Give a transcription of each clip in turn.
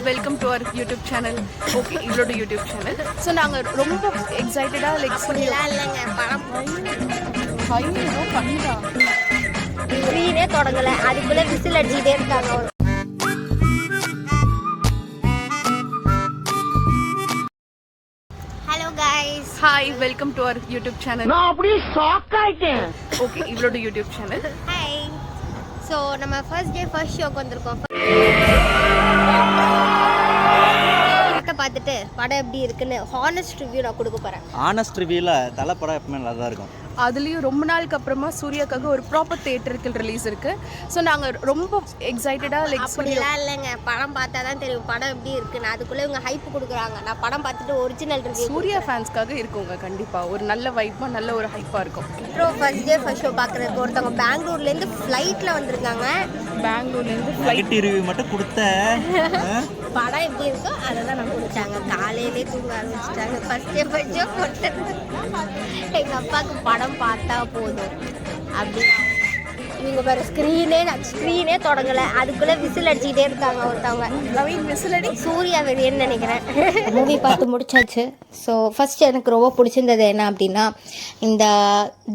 Welcome to our YouTube channel. Okay, இவரோட YouTube channel. So நாங்கள் ரொம்ப எக்ஸைட்டடாக அப்படிலாம் இல்லைங்க. படம் பண்ணிடா ஸ்க்ரீனே தொடங்கலை, அதுக்குள்ளே விசில் அடிச்சுட்டே இருக்காங்க. Hello guys, hi, welcome to our YouTube channel. நான் அப்படியே ஷாக் ஆயிட்டேன். ஓகே, இவரோட யூடியூப் சேனல். ஹாய். ஸோ நம்ம ஃபர்ஸ்ட் டே ஃபர்ஸ்ட் ஷோக்கு வந்திருக்கோம். படத்தை பார்த்துட்டு படம் எப்படி இருக்குன்னு ஹானஸ்ட் ரிவ்யூ நான் கொடுக்க போகிறேன். ஹானஸ்ட் ரிவ்யூவில் தலை படம் எப்பவுமே நல்லா தான் இருக்கும். அதுலேயும் ரொம்ப நாளுக்கு அப்புறமா சூர்யாக்காக ஒரு ப்ராப்பர் தியேட்டருக்கு ரிலீஸ் இருக்கு. ஸோ நாங்கள் ரொம்ப எக்ஸைட்டடாக அப்படிலாம் இல்லைங்க. படம் பார்த்தா தான் தெரியும் படம் எப்படி இருக்குன்னு. அதுக்குள்ளே இவங்க ஹைப் கொடுக்குறாங்க. நான் படம் பார்த்துட்டு ஒரிஜினல் ரிவ்யூ சூர்யா ஃபேன்ஸ்க்காக இருக்குங்க. கண்டிப்பாக ஒரு நல்ல வைப்பாக நல்ல ஒரு ஹைப்பாக இருக்கும். அப்புறம் ஃபர்ஸ்ட் டே ஃபர்ஸ்ட் ஷோ பார்க்குறதுக்கு ஒருத்தவங்க பெங்களூர்லேருந்து ஃப்ளைட்டில் வந்திருக்காங்க. பெங்களூர்லேருந்து ஃப்ளைட் ரிவ்யூ மட்டும் கொடுத்த படம் எப்படி இருக்கோ அதை தான் நான் கொடுத்தாங்க. காலையிலே தூங்க ஆரம்பிச்சிட்டாங்க. ஃபர்ஸ்ட் டே ஃபர்ஸ்ட் ஷோ போட்டு எங்கள் அப்பாவுக்கு படம் பார்த்தா போதும் அப்படின்னு இவங்க வேறு ஸ்க்ரீனே தொடங்கலை, அதுக்குள்ளே விசில் அடிச்சுக்கிட்டே இருக்காங்க ஒருத்தவங்க. நவீன் விசில் அடி. சூர்யா வெளியேன்னு நினைக்கிறேன். மூவி பார்த்து முடிச்சாச்சு. ஸோ ஃபஸ்ட் எனக்கு ரொம்ப பிடிச்சிருந்தது என்ன அப்படின்னா, இந்த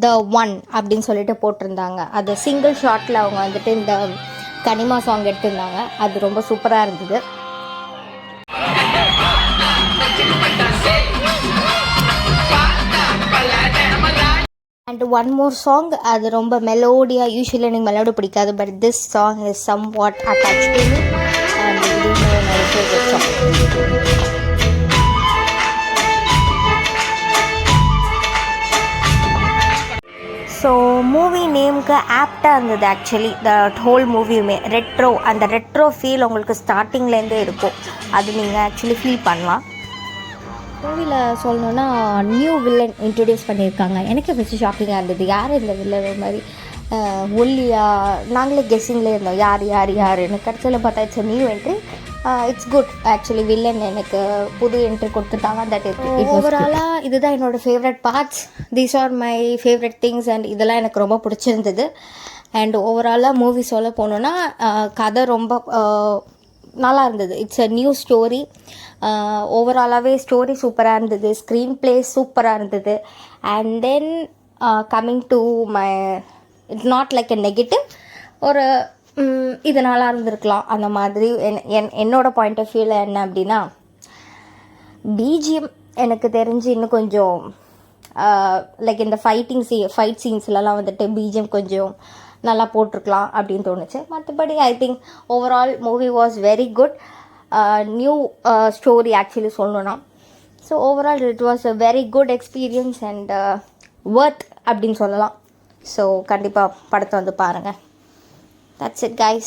த ஒன் அப்படின்னு சொல்லிட்டு போட்டிருந்தாங்க. அது சிங்கிள் ஷாட்டில் அவங்க வந்துட்டு இந்த கனிமா சாங் எடுத்திருந்தாங்க. அது ரொம்ப சூப்பராக இருந்தது. அண்ட் ஒன் மோர் சாங், அது ரொம்ப மெலோடியாக. யூஸ்வலி எனக்கு மெலோடி பிடிக்காது, but this song is somewhat attach to me and இது என்னோட ஃபேவரட் சாங். ஸோ மூவி நேமுக்கு ஆப்டாக இருந்தது ஆக்சுவலி. த ஹோல் மூவியுமே ரெட்ரோ, அந்த ரெட்ரோ ஃபீல் உங்களுக்கு ஸ்டார்டிங்லேருந்தே இருக்கும். அது நீங்கள் ஆக்சுவலி ஃபீல் பண்ணலாம். மூவியில் சொல்லணுன்னா நியூ வில்லன் இன்ட்ரடியூஸ் பண்ணியிருக்காங்க. எனக்கு ஃபஸ்ட்டு ஷாக்கிங்காக இருந்தது. யார் இந்த வில்லன்? ஒரு மாதிரி ஒல்லியா, நாங்களே கெஸ்ஸிங்கில் இருந்தோம் யாருன்னு. கடைசியில் பார்த்தா it's new entry. It's good actually. Villain எனக்கு புது என்ட்ரி கொடுத்துட்டாங்க. தட் இட் ஓவராலாக இதுதான் என்னோடய favourite parts. These are my favourite things and இதெல்லாம் எனக்கு ரொம்ப பிடிச்சிருந்தது. அண்ட் ஓவராலாக மூவி சொல்ல போனோன்னா கதை ரொம்ப நல்லா இருந்தது. It's a new story. ஓவராலாகவே ஸ்டோரி சூப்பராக இருந்தது. ஸ்க்ரீன் ப்ளே சூப்பராக இருந்தது. And then coming to my, it's not like a negative. ஒரு இது நல்லா இருந்திருக்கலாம் அந்த மாதிரி என்னோட பாயிண்ட் ஆஃப் வியூவில் என்ன அப்படின்னா, பிஜிஎம் எனக்கு தெரிஞ்சு இன்னும் கொஞ்சம் லைக் இந்த ஃபைட் சீன்ஸ்லலாம் வந்துட்டு பிஜிஎம் கொஞ்சம் நல்லா போட்டிருக்கலாம் அப்படின்னு தோணுச்சு. மற்றபடி I think overall movie was very good. New story actually சொல்லணுன்னா. So overall it was a very good experience and worth அப்படின்னு சொல்லலாம். ஸோ கண்டிப்பாக படத்தை வந்து பாருங்கள். That's it guys.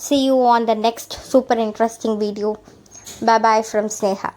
See you on the next super interesting video. Bye bye from Sneha.